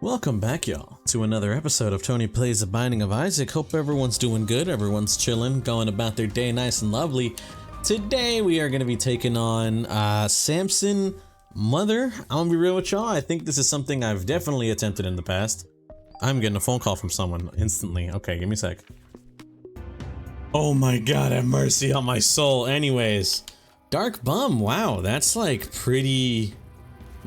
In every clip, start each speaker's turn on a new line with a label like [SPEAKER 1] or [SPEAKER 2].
[SPEAKER 1] Welcome back, y'all, to another episode of Tony Plays The Binding of Isaac. Hope everyone's doing good, everyone's chilling, going about their day nice and lovely. Today we are going to be taking on Samson Mother. I'm going to be real with y'all, I think this is something I've definitely attempted in the past. I'm getting a phone call from someone instantly. Okay, give me a sec. Oh my god, have mercy on my soul. Anyways, Dark Bum, wow, that's like pretty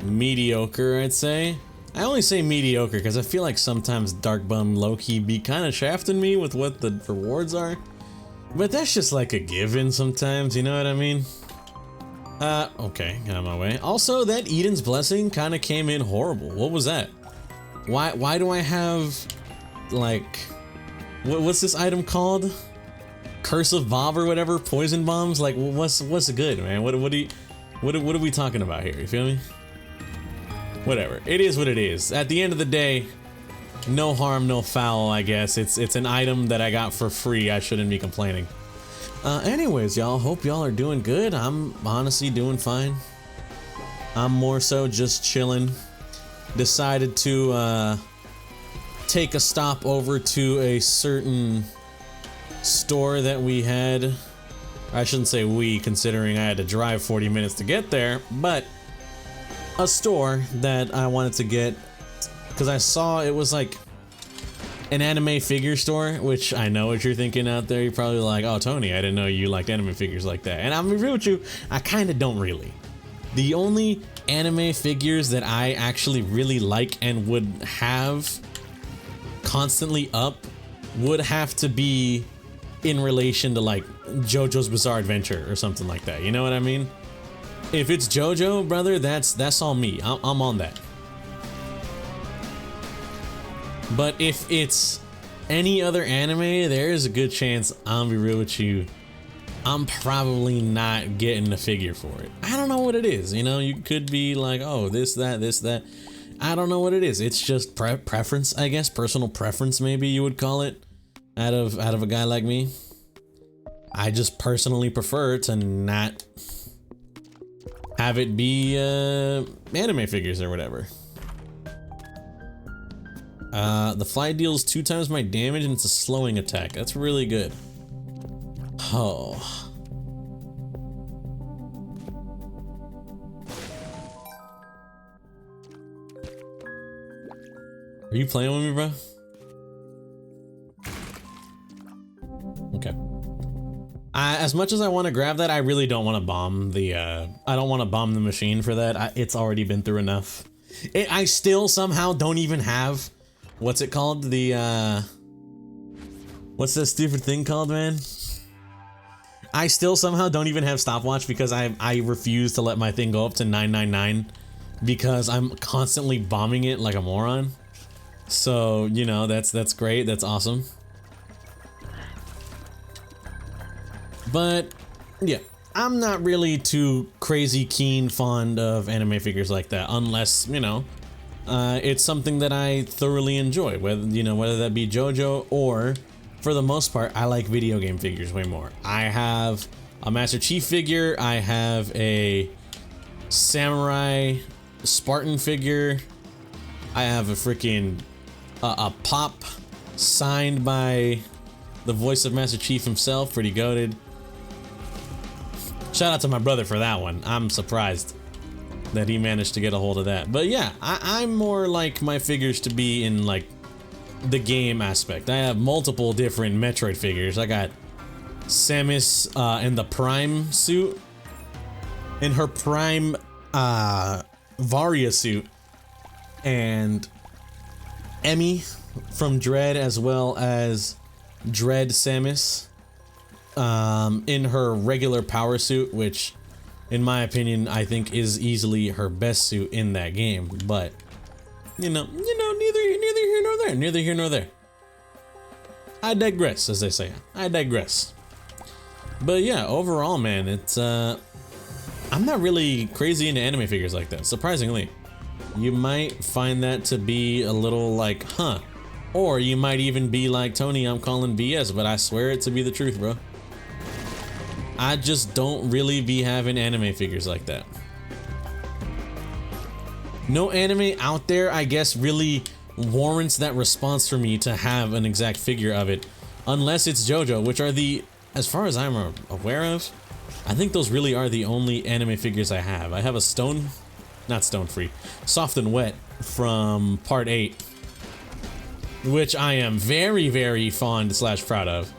[SPEAKER 1] mediocre, I'd say. I only say mediocre because I feel like sometimes Dark Bum low-key be kind of shafting me with what the rewards are. But that's just like a given sometimes, you know what I mean? Okay, get out of my way. Also, that Eden's Blessing kind of came in horrible. What was that? Why do I have, like, what's this item called? Curse of Bob or whatever? Poison bombs? Like, what's good, man? What are we talking about here? You feel me? Whatever. It is what it is. At the end of the day, no harm, no foul, I guess. It's an item that I got for free. I shouldn't be complaining. Anyways, y'all, hope y'all are doing good. I'm honestly doing fine. I'm more so just chilling. Decided to take a stop over to a certain store that we had. I shouldn't say we, considering I had to drive 40 minutes to get there, but a store that I wanted to get because I saw it was like an anime figure store, which I know what you're thinking out there. You're probably like, oh, Tony, I didn't know you liked anime figures like that. And I'm gonna be real with you, I kind of don't really. The only anime figures that I actually really like and would have constantly up would have to be in relation to like JoJo's Bizarre Adventure or something like that. You know what I mean? If it's JoJo, brother, that's all me. I'm on that. But if it's any other anime, there is a good chance, I'm gonna be real with you, I'm probably not getting a figure for it. I don't know what it is, you know? You could be like, oh, this, that. I don't know what it is. It's just preference, I guess. Personal preference, maybe you would call it, out of a guy like me. I just personally prefer to not have it be anime figures or whatever. The fly deals 2 times my damage and it's a slowing attack. That's really good. Oh. Are you playing with me, bro? Okay. As much as I want to grab that, I really don't want to bomb the, I don't want to bomb the machine for that. It's already been through enough. I still somehow don't even have, what's it called? The, what's that stupid thing called, man? I still somehow don't even have stopwatch because I refuse to let my thing go up to 999 because I'm constantly bombing it like a moron. So, you know, that's great. That's awesome. But yeah, I'm not really too crazy fond of anime figures like that, unless, you know, it's something that I thoroughly enjoy, whether that be JoJo or, for the most part, I like video game figures way more. I have a Master Chief figure, I have a Samurai Spartan figure, I have a freaking a pop signed by the voice of Master Chief himself, pretty goated. Shout out to my brother for that one. I'm surprised that he managed to get a hold of that. But yeah, I'm more like my figures to be in like the game aspect. I have multiple different Metroid figures. I got Samus in the Prime suit, in her Prime Varia suit, and Emmy from Dread, as well as Dread Samus in her regular power suit, which in my opinion I think is easily her best suit in that game. But you know, neither here nor there. I digress, as they say. I digress. But yeah, overall, man, it's I'm not really crazy into anime figures like that, surprisingly. You might find that to be a little like, huh. Or you might even be like, Tony, I'm calling BS, but I swear it to be the truth, bro. I just don't really be having anime figures like that. No anime out there, I guess, really warrants that response for me to have an exact figure of it, unless it's JoJo, which are the, as far as I'm aware of, I think those really are the only anime figures I have. I have a Soft and Wet from part 8, which I am very, very fond / proud of.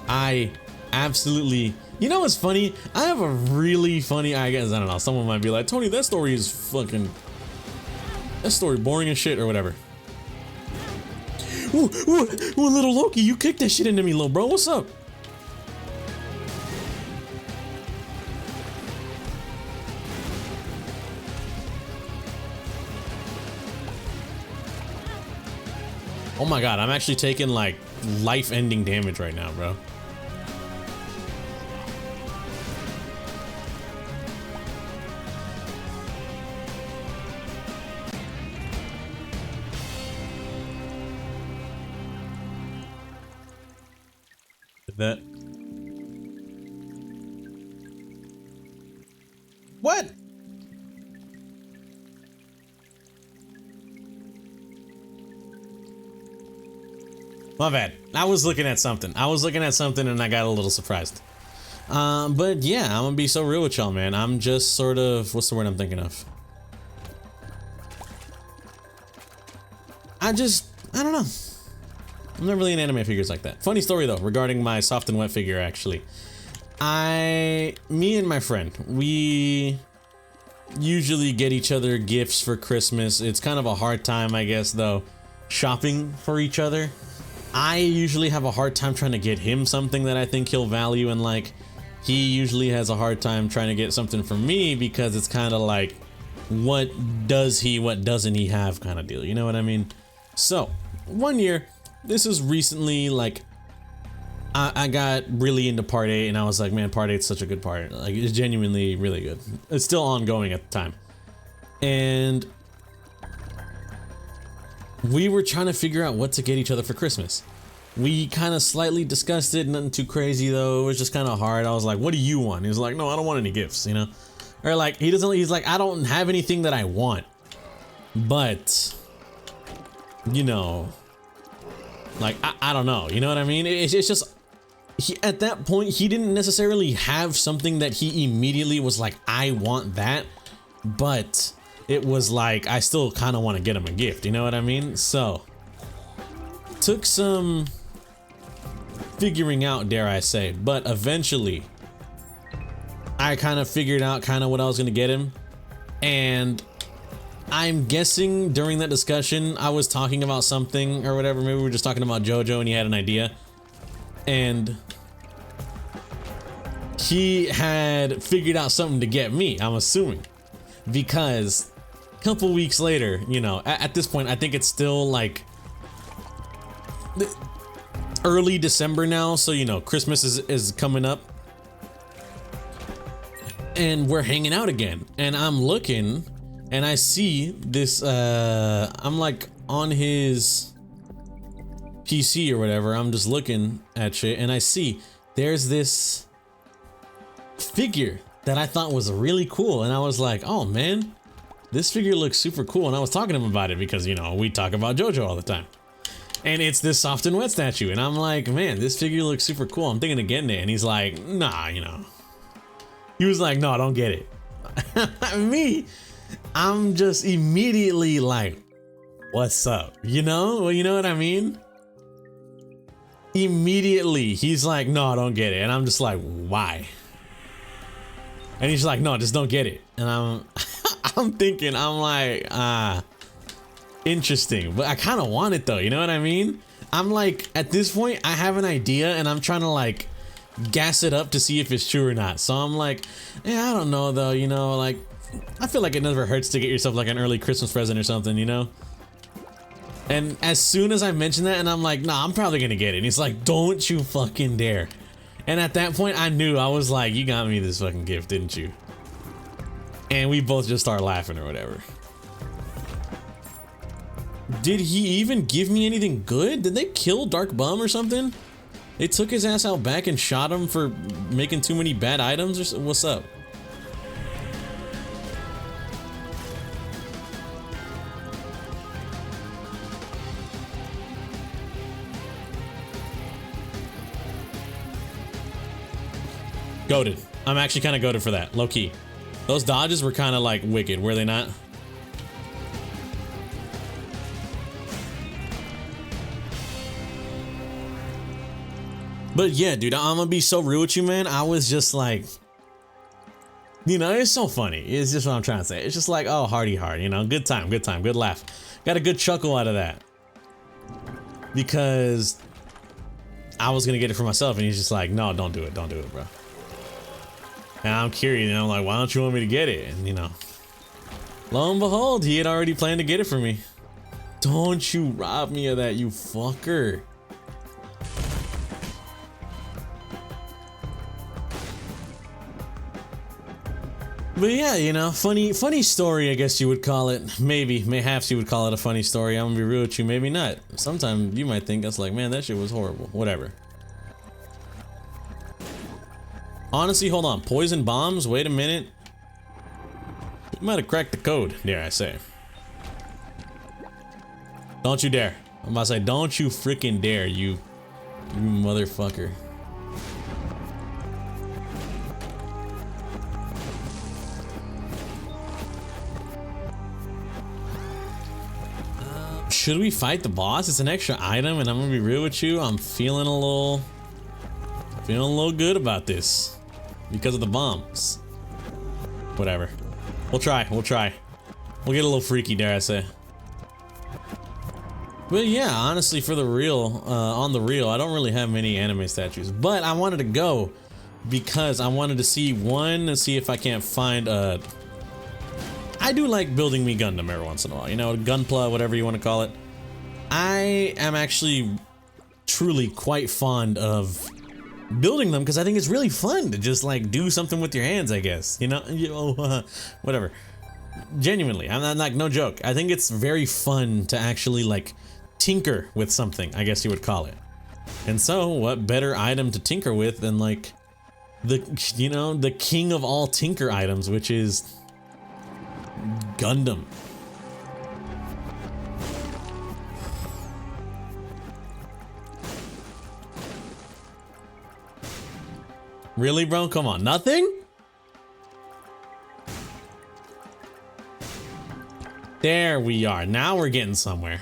[SPEAKER 1] I absolutely, you know what's funny? I have a really funny, I guess, I don't know, someone might be like, Tony, that story is fucking, that story boring as shit or whatever. Ooh, little Loki, you kicked that shit into me, little bro, what's up? Oh my god, I'm actually taking like life-ending damage right now, bro. That. What? My bad. I was looking at something. And I got a little surprised. But yeah, I'm gonna be so real with y'all, man. I'm just sort of, what's the word I'm thinking of? I don't know. I'm not really into anime figures like that. Funny story though, regarding my Soft and Wet figure actually. Me and my friend, we usually get each other gifts for Christmas. It's kind of a hard time, I guess, though, shopping for each other. I usually have a hard time trying to get him something that I think he'll value, and like, he usually has a hard time trying to get something from me because it's kind of like, what does he, what doesn't he have kind of deal, you know what I mean? So, one year, this is recently, like, I got really into part 8 and I was like, man, part 8's such a good part. Like, it's genuinely really good. It's still ongoing at the time. And we were trying to figure out what to get each other for Christmas. We kind of slightly discussed it, nothing too crazy though. It was just kind of hard. I was like, what do you want? He was like, no, I don't want any gifts, you know? Or like, he's like, I don't have anything that I want. But, you know, like, I don't know, you know what I mean? It's just, at that point, he didn't necessarily have something that he immediately was like, I want that, but it was like, I still kind of want to get him a gift, you know what I mean? So, took some figuring out, dare I say, but eventually, I kind of figured out kind of what I was going to get him, and I'm guessing during that discussion, I was talking about something or whatever. Maybe we were just talking about JoJo and he had an idea. And he had figured out something to get me, I'm assuming. Because a couple weeks later, you know, at this point, I think it's still like early December now. So, you know, Christmas is coming up. And we're hanging out again. And I'm looking and I see this, I'm like on his PC or whatever, I'm just looking at shit and I see there's this figure that I thought was really cool, and I was like, oh man, this figure looks super cool. And I was talking to him about it because, you know, we talk about JoJo all the time, and it's this Soft and Wet statue, and I'm like, man, this figure looks super cool, I'm thinking of getting it. And he's like, nah, you know, he was like, no, don't get it. Me, I'm just immediately like, what's up, you know? Well, you know what I mean? Immediately, he's like, no, don't get it. And I'm just like, why? And he's like, no, just don't get it. And I'm thinking, I'm like, interesting. But I kind of want it though, you know what I mean? I'm like, at this point, I have an idea and I'm trying to like gas it up to see if it's true or not. So I'm like, yeah, I don't know though, you know, like, I feel like it never hurts to get yourself like an early Christmas present or something, you know? And as soon as I mentioned that, and I'm like, nah, I'm probably gonna get it. And he's like, don't you fucking dare. And at that point, I knew, I was like, you got me this fucking gift, didn't you? And we both just started laughing or whatever. Did he even give me anything good? Did they kill Dark Bum or something? They took his ass out back and shot him for making too many bad items or what's up? Goated. I'm actually kind of goated for that, low key. Those dodges were kind of like wicked, were they not? But yeah, dude, I'm gonna be so real with you, man. I was just like, you know, it's so funny. It's just what I'm trying to say. It's just like, oh, hearty heart, you know, good time, good laugh. Got a good chuckle out of that. Because I was gonna get it for myself, and he's just like, no, don't do it, bro. And I'm curious, and I'm like, why don't you want me to get it? And you know, lo and behold, he had already planned to get it for me. Don't you rob me of that, you fucker. But yeah, you know, funny story, I guess you would call it. Mayhaps you would call it a funny story. I'm gonna be real with you, maybe not. Sometimes you might think that's like, man, that shit was horrible. Whatever. Honestly, hold on. Poison bombs? Wait a minute. You might have cracked the code, dare I say. Don't you dare. I'm about to say, don't you freaking dare, you motherfucker. Should we fight the boss? It's an extra item, and I'm gonna be real with you. I'm feeling a little good about this because of the bombs. Whatever. We'll try. We'll get a little freaky, dare I say. But yeah, honestly, for the real, on the real, I don't really have many anime statues, but I wanted to go because I wanted to see if I can't find a. I do like building me Gundam every once in a while, you know, Gunpla, whatever you want to call it. I am actually truly quite fond of building them because I think it's really fun to just like do something with your hands, I guess, you know, whatever. Genuinely, I'm not like, no joke. I think it's very fun to actually like tinker with something, I guess you would call it. And so what better item to tinker with than like the king of all tinker items, which is Gundam. Really, bro? Come on, nothing? There we are. Now we're getting somewhere.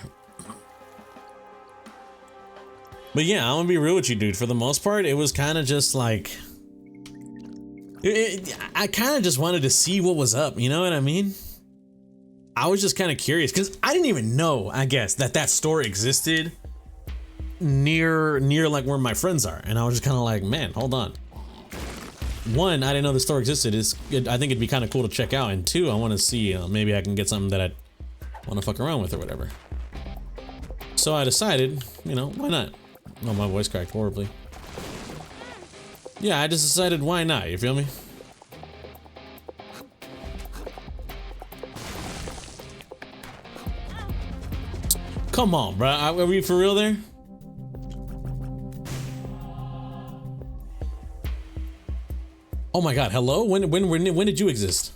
[SPEAKER 1] But yeah, I'm gonna be real with you, dude. For the most part, it was kind of just like I kind of just wanted to see what was up, you know what I mean? I was just kind of curious because I didn't even know, I guess, that store existed near like where my friends are, and I was just kind of like, man, hold on. One, I didn't know the store existed. I think it'd be kind of cool to check out, and two, I want to see maybe I can get something that I want to fuck around with or whatever. So I decided, you know, why not? Oh, my voice cracked horribly. Yeah, I just decided why not, you feel me? Come on, bro. Are we for real there? Oh my god, hello? When did you exist?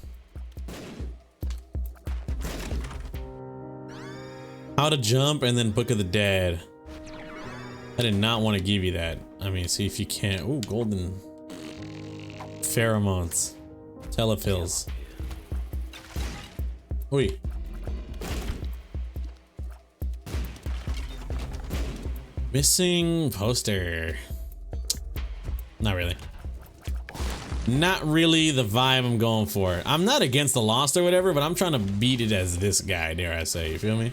[SPEAKER 1] How to jump and then Book of the Dead. I did not want to give you that. I mean, see if you can't. Ooh, golden pheromones. Telepills. Oi. Missing poster. Not really. Not really the vibe I'm going for. I'm not against the Lost or whatever, but I'm trying to beat it as this guy, dare I say. You feel me?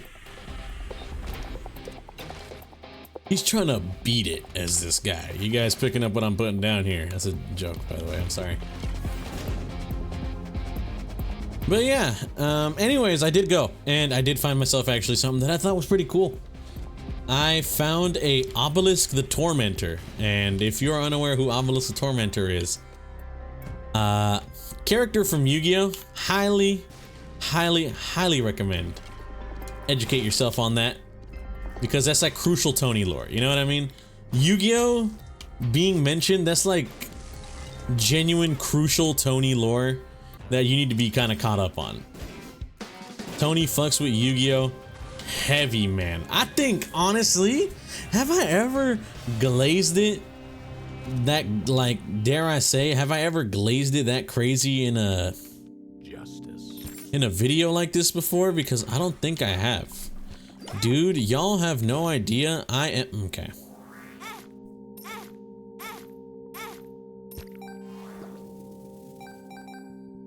[SPEAKER 1] He's trying to beat it as this guy. You guys picking up what I'm putting down here? That's a joke, by the way. I'm sorry. But yeah, anyways, I did go, and I did find myself actually something that I thought was pretty cool. I found a Obelisk the Tormentor, and if you're unaware who Obelisk the Tormentor is, character from Yu-Gi-Oh! Highly recommend. Educate yourself on that, because that's like crucial Tony lore, you know what I mean? Yu-Gi-Oh! Being mentioned, that's like genuine crucial Tony lore that you need to be kind of caught up on. Tony fucks with Yu-Gi-Oh! Heavy, man. I think, honestly, have I ever glazed it that, like, dare I say, have I ever glazed it that crazy in a video like this before? Because I don't think I have. Dude, y'all have no idea. I am okay.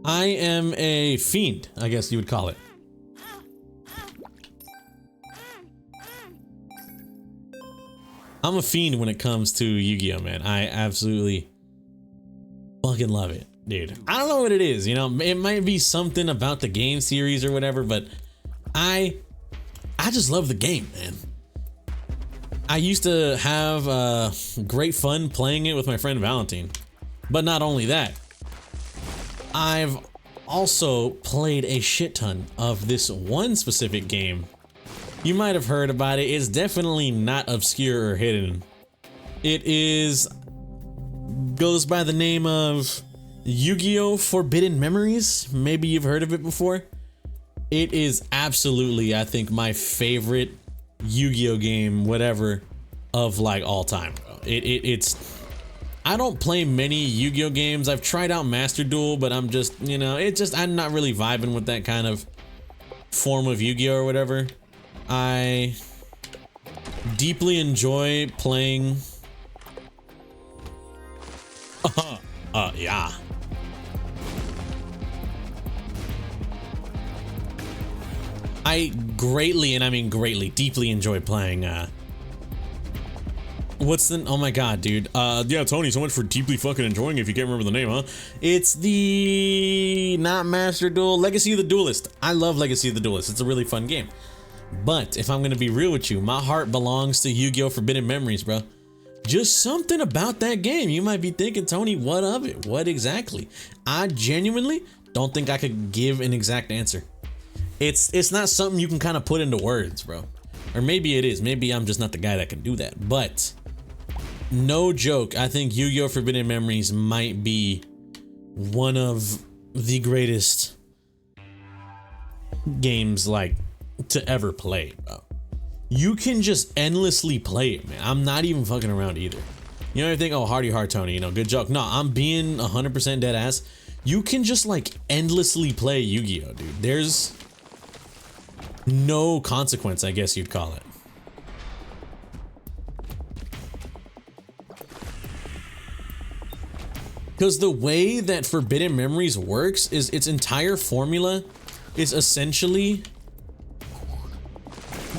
[SPEAKER 1] I am a fiend, I guess you would call it. I'm a fiend when it comes to Yu-Gi-Oh, man. I absolutely fucking love it, dude. I don't know what it is, you know, it might be something about the game series or whatever, but I just love the game, man. I used to have great fun playing it with my friend Valentine. But not only that, I've also played a shit ton of this one specific game. You might have heard about it. It's definitely not obscure or hidden. It goes by the name of Yu-Gi-Oh! Forbidden Memories. Maybe you've heard of it before. It is absolutely, I think, my favorite Yu-Gi-Oh! Game, whatever, of like all time. It's I don't play many Yu-Gi-Oh! Games. I've tried out Master Duel, but I'm just, you know, I'm not really vibing with that kind of form of Yu-Gi-Oh! Or whatever. I deeply enjoy playing. Yeah. I greatly, and I mean greatly, deeply enjoy playing, what's the, oh my god, dude. Yeah, Tony, so much for deeply fucking enjoying it if you can't remember the name, huh? It's the, not Master Duel, Legacy of the Duelist. I love Legacy of the Duelist. It's a really fun game. But if I'm gonna be real with you, my heart belongs to Yu-Gi-Oh! Forbidden Memories, bro. Just something about that game. You might be thinking, Tony, what of it? What exactly? I genuinely don't think I could give an exact answer. It's not something you can kind of put into words, bro. Or maybe it is. Maybe I'm just not the guy that can do that. But no joke, I think Yu-Gi-Oh! Forbidden Memories might be one of the greatest games like to ever play, bro. You can just endlessly play it, man. I'm not even fucking around either. You know, you think, oh, hardy heart, Tony, you know, good joke. No, I'm being 100% dead ass. You can just like endlessly play Yu-Gi-Oh, dude. There's no consequence, I guess you'd call it. Because the way that Forbidden Memories works is its entire formula is essentially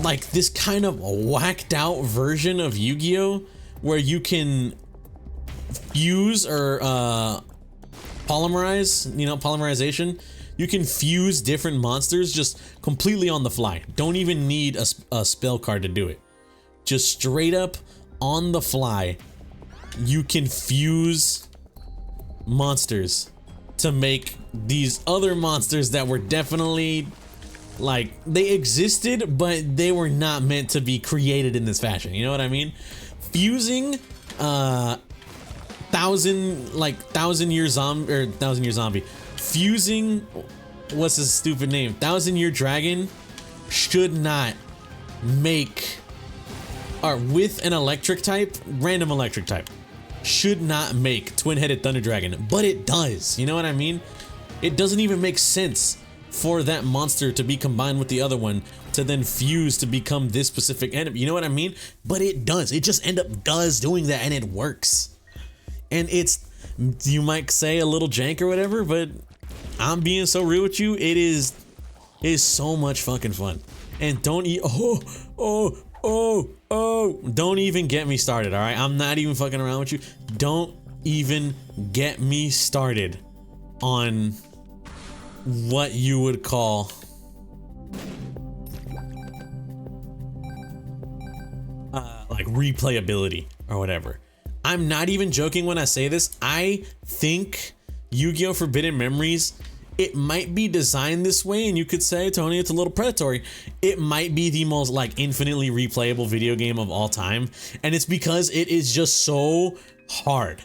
[SPEAKER 1] like this kind of whacked out version of Yu-Gi-Oh! Where you can fuse or polymerize, you know, polymerization. You can fuse different monsters just completely on the fly. Don't even need a spell card to do it. Just straight up on the fly, you can fuse monsters to make these other monsters that were definitely, like, they existed, but they were not meant to be created in this fashion. You know what I mean? Fusing thousand year zombie. Fusing, what's his stupid name? 1000-Year Dragon should not make, or with an electric type, random electric type, should not make Twin-Headed Thunder Dragon, but it does. You know what I mean? It doesn't even make sense for that monster to be combined with the other one to then fuse to become this specific enemy. You know what I mean? But it does. It just does doing that, and it works. And it's, you might say, a little jank or whatever, but I'm being so real with you. It is so much fucking fun. And don't don't even get me started, all right? I'm not even fucking around with you. Don't even get me started on what you would call like replayability or whatever. I'm not even joking when I say this. I think Yu-Gi-Oh! Forbidden Memories, it might be designed this way, and you could say, Tony, it's a little predatory. It might be the most like infinitely replayable video game of all time, and it's because it is just so hard.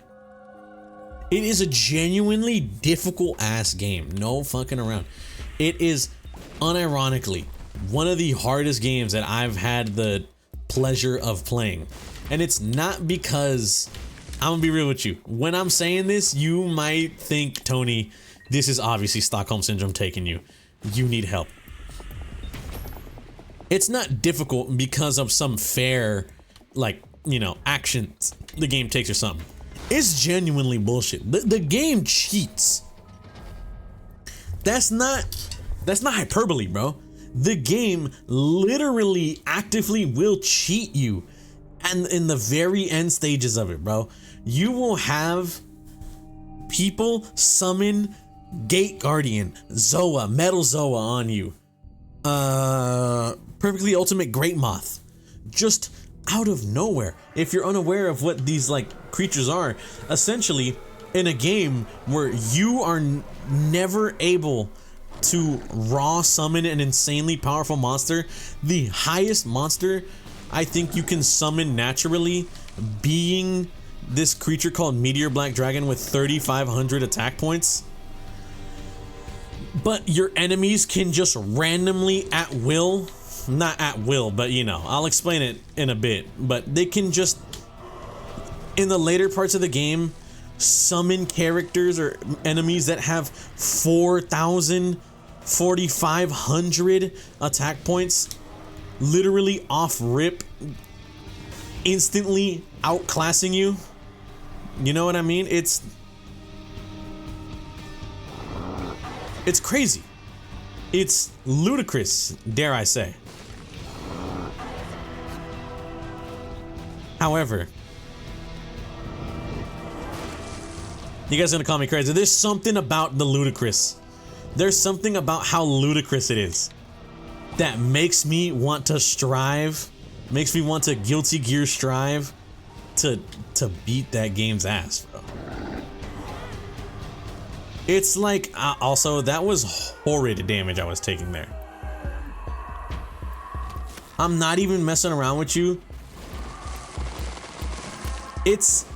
[SPEAKER 1] It is a genuinely difficult ass game. No fucking around. It is unironically one of the hardest games that I've had the pleasure of playing. And it's not because I'm gonna be real with you. When I'm saying this, you might think, Tony, this is obviously Stockholm Syndrome taking you. You need help. It's not difficult because of some fair, like, you know, actions the game takes or something. It's genuinely bullshit. The game cheats. That's not hyperbole, bro. The game literally actively will cheat you. And in the very end stages of it, bro, you will have people summon Gate Guardian, Zoa, Metal Zoa on you. Perfectly Ultimate Great Moth. Just out of nowhere. If you're unaware of what these like creatures are, essentially in a game where you are never able to raw summon an insanely powerful monster, the highest monster I think you can summon naturally being this creature called Meteor Black Dragon with 3,500 attack points. But your enemies can just randomly at will, not at will, but you know, I'll explain it in a bit, but they can just, in the later parts of the game, summon characters or enemies that have 4,000, 4,500 attack points, literally off rip, instantly outclassing you. You know what I mean? It's crazy. It's ludicrous, dare I say. However, you guys are gonna call me crazy. There's something about the ludicrous. There's something about how ludicrous it is that makes me want to strive, makes me want to Guilty Gear strive to beat that game's ass, bro. It's like, also, that was horrid damage I was taking there. I'm not even messing around with you. It's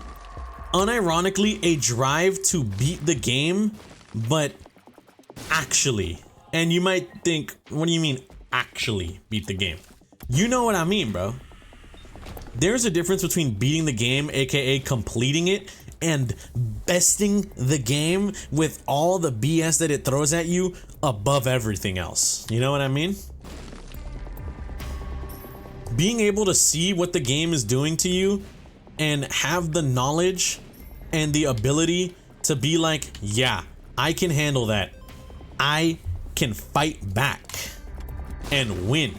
[SPEAKER 1] unironically a drive to beat the game, but actually. And you might think, what do you mean actually beat the game? You know what I mean, bro. There's a difference between beating the game, aka completing it, and besting the game with all the BS that it throws at you above everything else. You know what I mean? Being able to see what the game is doing to you and have the knowledge and the ability to be like, yeah, I can handle that. I can fight back and win.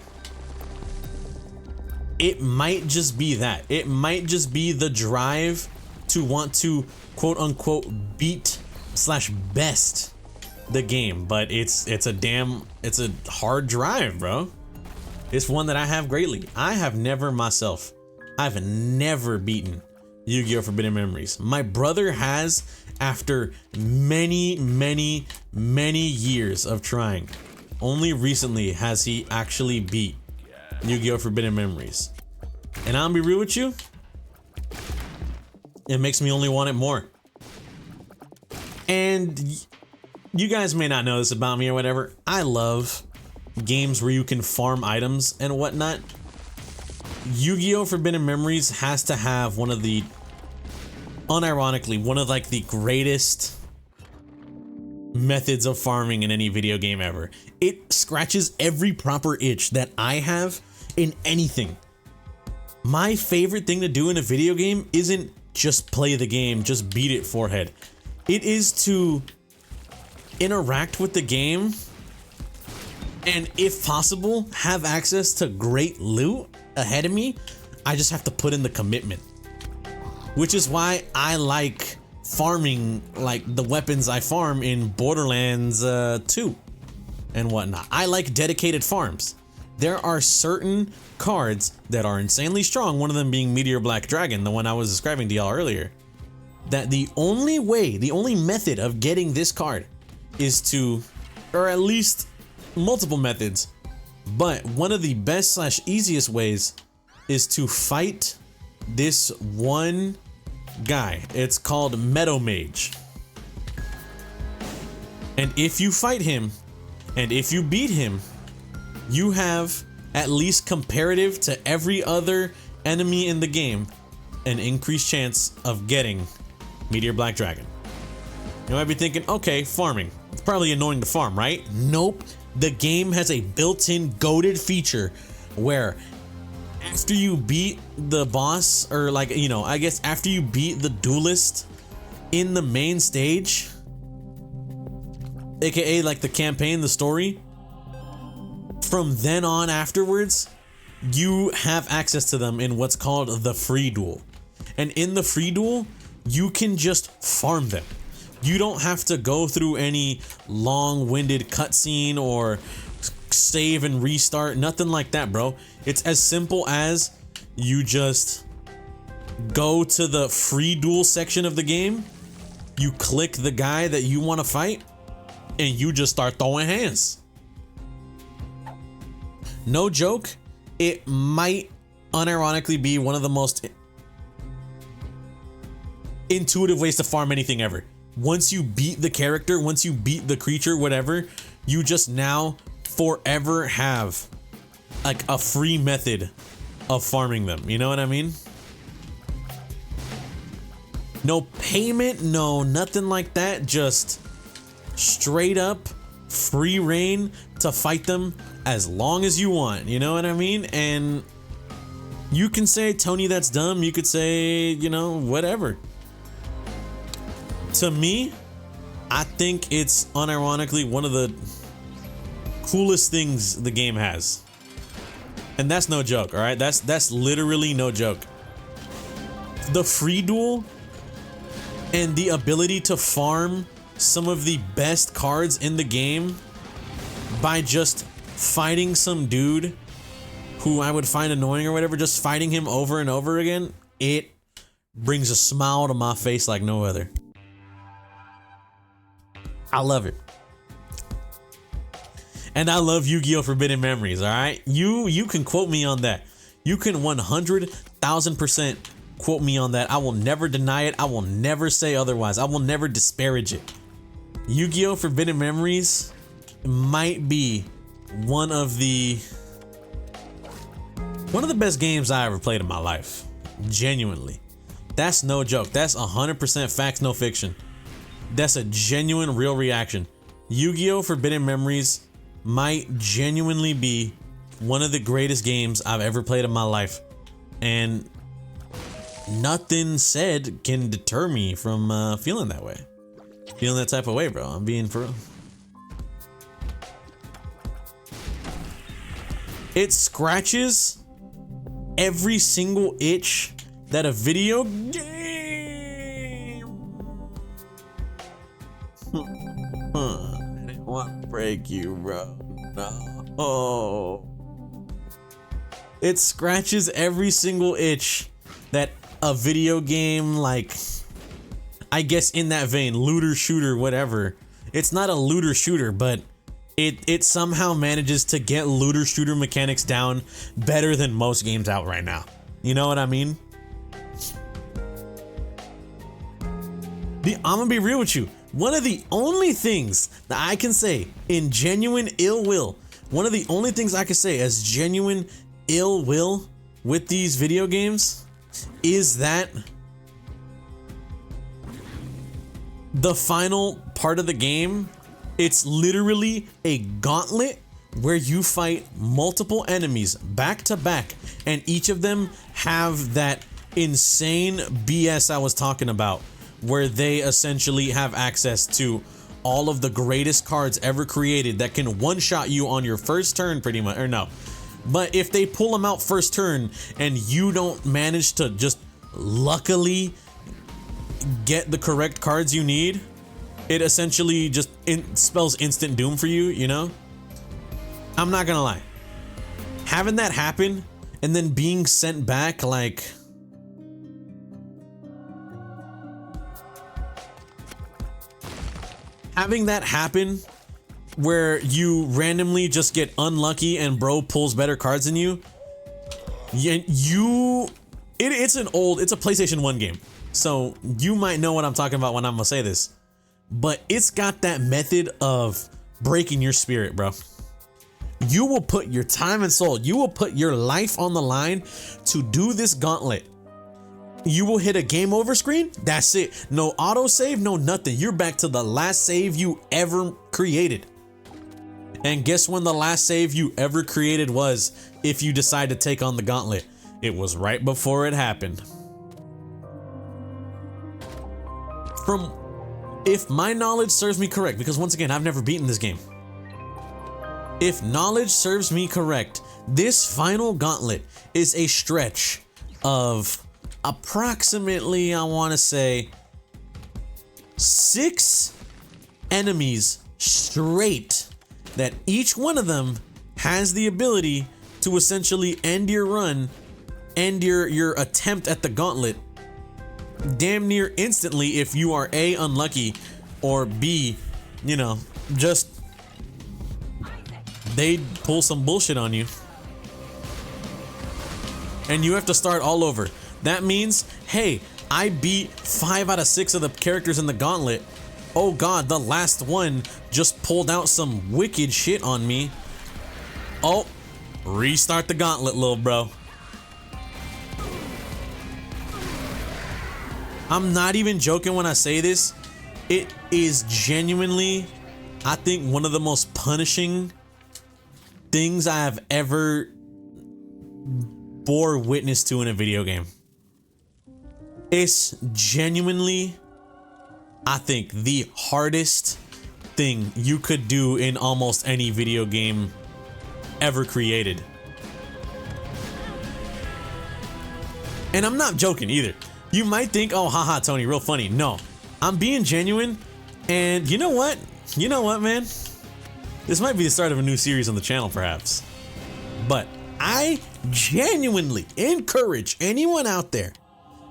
[SPEAKER 1] It might just be that. It might just be the drive to want to quote unquote beat slash best the game, but it's a hard drive, bro. It's one that I have greatly. I've never beaten Yu-Gi-Oh! Forbidden Memories. My brother has, after many years of trying. Only recently has he actually beat Yu-Gi-Oh! Forbidden Memories. And I'll be real with you, it makes me only want it more. And you guys may not know this about me or whatever. I love games where you can farm items and whatnot. Yu-Gi-Oh! Forbidden Memories has to have one of the, unironically, one of like the greatest methods of farming in any video game ever. It scratches every proper itch that I have in anything. My favorite thing to do in a video game isn't just play the game, just beat it forehead. It is to interact with the game and, if possible, have access to great loot ahead of me. I just have to put in the commitment, which is why I like farming like the weapons I farm in Borderlands 2 and whatnot. I like dedicated farms. There are certain cards that are insanely strong, one of them being Meteor Black Dragon, the one I was describing to y'all earlier, that the only method of getting this card is to, or at least multiple methods, but one of the best slash easiest ways is to fight this one guy. It's called Meadow Mage. And if you fight him, and if you beat him, you have, at least comparative to every other enemy in the game, an increased chance of getting Meteor Black Dragon. You might be thinking, okay, farming. It's probably annoying to farm, right? Nope. The game has a built-in goated feature where after you beat the boss, or like, you know, I guess after you beat the duelist in the main stage, aka like the campaign, the story, from then on afterwards, you have access to them in what's called the free duel. And in the free duel, you can just farm them. You don't have to go through any long-winded cutscene or save and restart, nothing like that, bro. It's as simple as you just go to the free duel section of the game, you click the guy that you want to fight, and you just start throwing hands. No joke, it might unironically be one of the most intuitive ways to farm anything ever. Once you beat the character, once you beat the creature, whatever, you just now forever have like a free method of farming them. You know what I mean? No payment, no nothing like that. Just straight up free reign to fight them as long as you want. You know what I mean? And you can say, Tony, that's dumb. You could say, you know, whatever. To me, I think it's unironically one of the coolest things the game has. And that's no joke, all right? That's literally no joke. The free duel and the ability to farm some of the best cards in the game by just fighting some dude who I would find annoying or whatever, just fighting him over and over again, it brings a smile to my face like no other. I love it. And I love Yu-Gi-Oh! Forbidden Memories, all right? You can quote me on that. You can 100,000% quote me on that. I will never deny it. I will never say otherwise. I will never disparage it. Yu-Gi-Oh! Forbidden Memories might be one of the best games I ever played in my life. Genuinely. That's no joke. That's 100% facts, no fiction. That's a genuine, real reaction. Yu-Gi-Oh! Forbidden Memories might genuinely be one of the greatest games I've ever played in my life. And nothing said can deter me from feeling that way. Feeling that type of way, bro. I'm being for real. It scratches every single itch that a video game I didn't want to break you, bro. No. It scratches every single itch that a video game, like, I guess in that vein, looter shooter, whatever. It's not a looter shooter, but it somehow manages to get looter shooter mechanics down better than most games out right now. You know what I mean? I'm gonna be real with you. One of the only things that I can say in genuine ill will, one of the only things I can say as genuine ill will with these video games is that the final part of the game, it's literally a gauntlet where you fight multiple enemies back to back, and each of them have that insane BS I was talking about, where they essentially have access to all of the greatest cards ever created that can one-shot you on your first turn, pretty much, or no. But if they pull them out first turn and you don't manage to just luckily get the correct cards you need, it essentially just spells instant doom for you, you know? I'm not gonna lie. Having that happen and then being sent back, like, having that happen where you randomly just get unlucky and bro pulls better cards than you, it's a PlayStation 1 game. So you might know what I'm talking about when I'm gonna say this, but it's got that method of breaking your spirit, bro. You will put your time and soul, you will put your life on the line to do this gauntlet. You will hit a game over screen. That's it. No auto save, no nothing. You're back to the last save you ever created. And guess when the last save you ever created was, if you decide to take on the gauntlet? It was right before it happened. If my knowledge serves me correct, because once again, I've never beaten this game. If knowledge serves me correct, this final gauntlet is a stretch of approximately, I want to say, 6 enemies straight, that each one of them has the ability to essentially end your run, end your attempt at the gauntlet damn near instantly if you are A, unlucky, or B, you know, just they pull some bullshit on you and you have to start all over. That means, hey, I beat 5 out of 6 of the characters in the gauntlet. Oh god, the last one just pulled out some wicked shit on me. Oh, restart the gauntlet, little bro. I'm not even joking when I say this. It is genuinely, I think, one of the most punishing things I have ever bore witness to in a video game. It's genuinely, I think, the hardest thing you could do in almost any video game ever created. And I'm not joking either. You might think, oh, haha, Tony, real funny. No, I'm being genuine. And you know what? You know what, man? This might be the start of a new series on the channel, perhaps. But I genuinely encourage anyone out there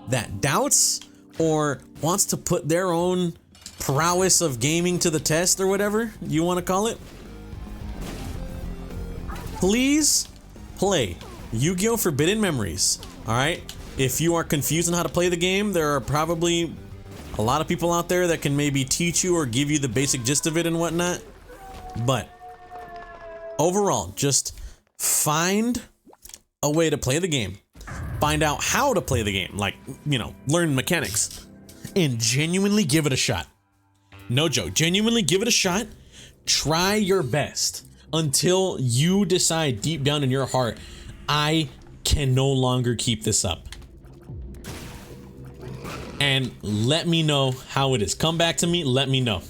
[SPEAKER 1] that doubts or wants to put their own prowess of gaming to the test, or whatever you want to call it, please play Yu-Gi-Oh! Forbidden Memories. All right? If you are confused on how to play the game, there are probably a lot of people out there that can maybe teach you or give you the basic gist of it and whatnot. But overall, just find a way to play the game. Find out how to play the game, like, you know, learn mechanics, and genuinely give it a shot. No joke, genuinely give it a shot. Try your best until you decide deep down in your heart, I can no longer keep this up. And let me know how it is. Come back to me, let me know.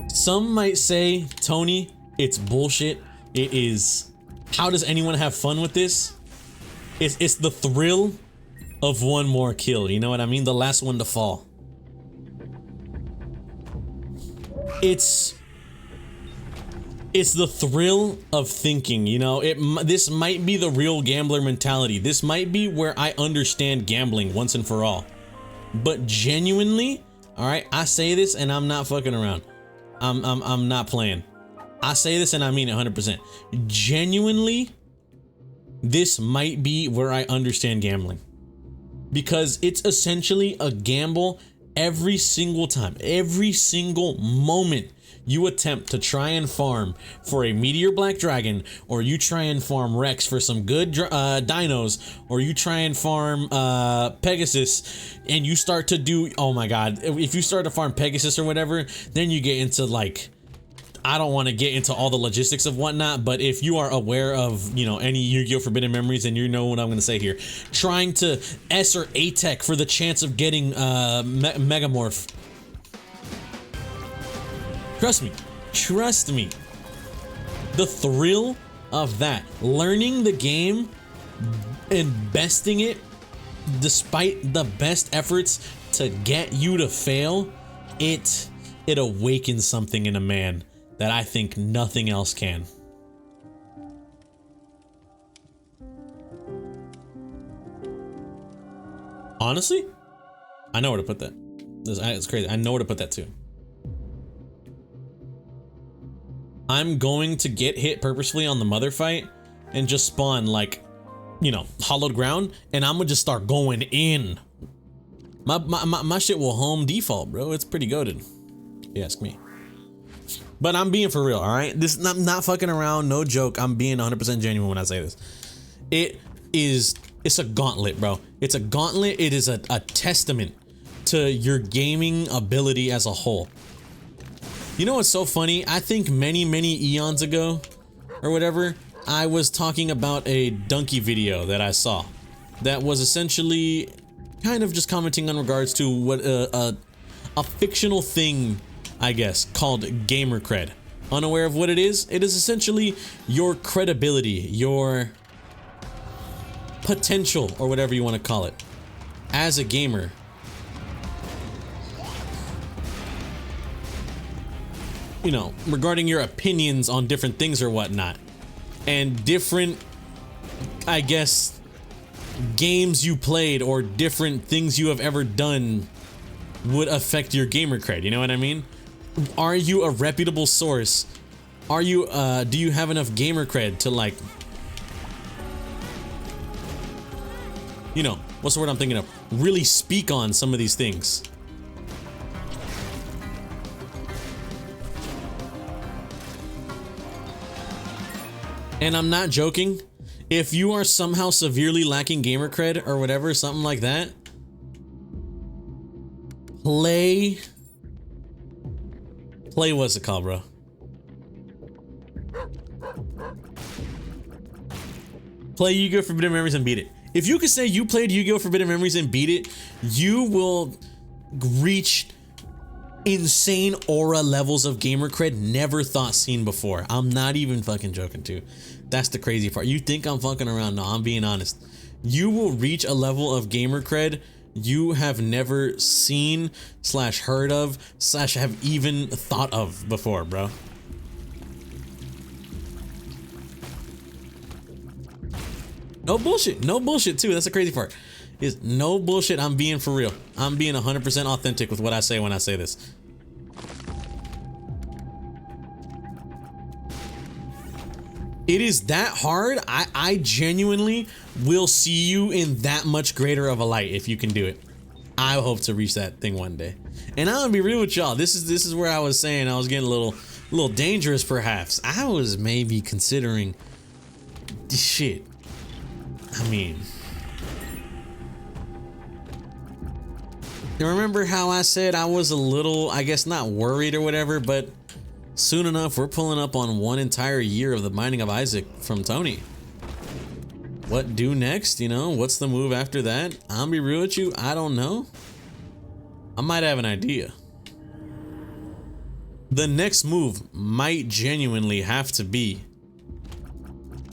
[SPEAKER 1] Some might say, Tony, it's bullshit. It is. How does anyone have fun with this? It's the thrill of one more kill. You know what I mean? The last one to fall. It's the thrill of thinking, you know. This might be the real gambler mentality. This might be where I understand gambling once and for all. But genuinely, all right, I say this and I'm not fucking around. I'm not playing. I say this and I mean it 100%. Genuinely, this might be where I understand gambling, because it's essentially a gamble every single time, every single moment you attempt to try and farm for a Meteor Black Dragon, or you try and farm Rex for some good dinos, or you try and farm Pegasus, and you start to do, oh my god, if you start to farm Pegasus or whatever, then you get into, like, I don't want to get into all the logistics of whatnot, but if you are aware of, you know, any Yu-Gi-Oh! Forbidden Memories, then you know what I'm going to say here. Trying to S or A-Tech for the chance of getting Megamorph. Trust me. The thrill of that, learning the game and besting it despite the best efforts to get you to fail, it awakens something in a man that I think nothing else can. Honestly, I know where to put that. It's crazy. I know where to put that too. I'm going to get hit purposefully on the mother fight and just spawn, like, you know, hollowed ground, and I'm gonna just start going in. My shit will home default, bro. It's pretty goated, if you ask me. But I'm being for real, all right? I'm not fucking around, no joke. I'm being 100% genuine when I say this. It is It's a gauntlet, bro. It's a gauntlet. It is a testament to your gaming ability as a whole. You know what's so funny? I think many eons ago, or whatever, I was talking about a Donkey video that I saw that was essentially kind of just commenting on regards to what a fictional thing, I guess, called gamer cred. Unaware of what it is essentially your credibility, your potential, or whatever you want to call it, as a gamer. You know, regarding your opinions on different things or whatnot, and different, I guess, games you played or different things you have ever done would affect your gamer cred. You know what I mean? Are you a reputable source? Are you, do you have enough gamer cred to, like, you know, what's the word I'm thinking of? Really speak on some of these things. And I'm not joking. If you are somehow severely lacking gamer cred or whatever, something like that, play what's it called, bro? Play Yu-Gi-Oh! Forbidden Memories and beat it. If you could say you played Yu-Gi-Oh! Forbidden Memories and beat it, you will reach insane aura levels of gamer cred never thought seen before. I'm not even fucking joking too. That's the crazy part. You think I'm fucking around? No, I'm being honest. You will reach a level of gamer cred you have never seen / heard of / have even thought of before, bro. No bullshit. No bullshit too. That's the crazy part. Is no bullshit. I'm being for real. I'm being 100% authentic with what I say when I say this. It is that hard. I genuinely will see you in that much greater of a light if you can do it. I hope to reach that thing one day. And I'm gonna be real with y'all. This is where I was saying I was getting a little dangerous perhaps. I was maybe considering shit. I mean, you remember how I said I was a little, I guess not worried or whatever, but soon enough we're pulling up on 1 entire year of the Binding of Isaac from Tony. What do next? You know, what's the move after that? I'll be real with you, I don't know. I might have an idea. The next move might genuinely have to be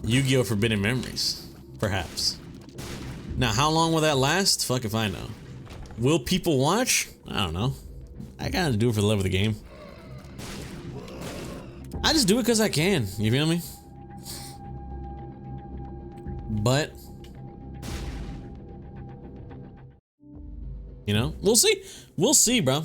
[SPEAKER 1] Yu-Gi-Oh! Forbidden Memories. Perhaps. Now, how long will that last? Fuck if I know. Will people watch? I don't know. I gotta do it for the love of the game. I just do it because I can. You feel me? But, you know, we'll see. We'll see, bro.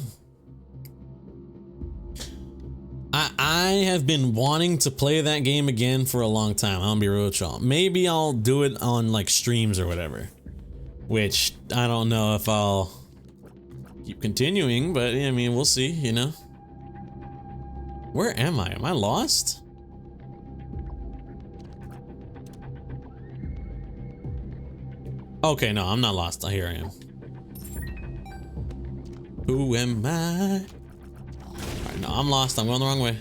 [SPEAKER 1] I have been wanting to play that game again for a long time. I'll be real with y'all. Maybe I'll do it on like streams or whatever, which I don't know if I'll keep continuing, but I mean, we'll see, you know. Where am I? Am I lost? Okay, no, I'm not lost. Here I am. Who am I? Alright, no, I'm lost. I'm going the wrong way.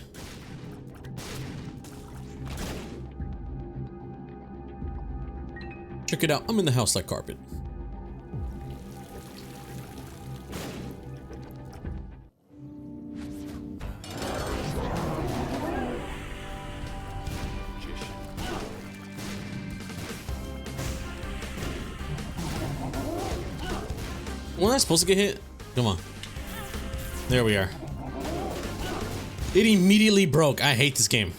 [SPEAKER 1] Check it out. I'm in the house like carpet. Wasn't I supposed to get hit? Come on. There we are. It immediately broke. I hate this game.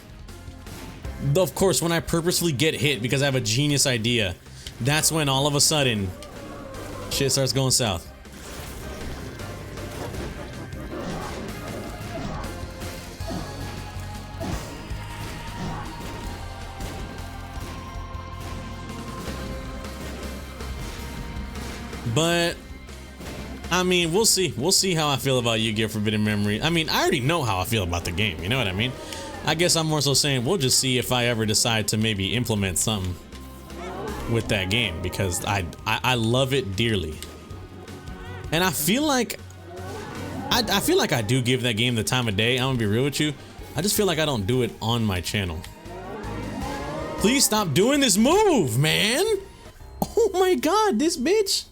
[SPEAKER 1] Of course, when I purposefully get hit because I have a genius idea, that's when all of a sudden shit starts going south. But I mean, we'll see. We'll see how I feel about Yu-Gi-Oh! Forbidden Memory. I mean, I already know how I feel about the game. You know what I mean? I guess I'm more so saying we'll just see if I ever decide to maybe implement something. with that game because I love it dearly. And I feel like I do give that game the time of day. I'm gonna be real with you. I just feel like I don't do it on my channel. Please stop doing this move, man. Oh my God, this bitch.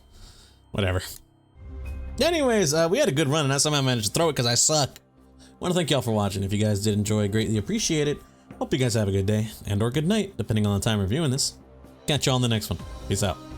[SPEAKER 1] Whatever. Anyways, we had a good run and I somehow managed to throw it because I suck. I want to thank y'all for watching. If you guys did enjoy, greatly appreciate it. Hope you guys have a good day and or good night, depending on the time reviewing this. Catch y'all in the next one. Peace out.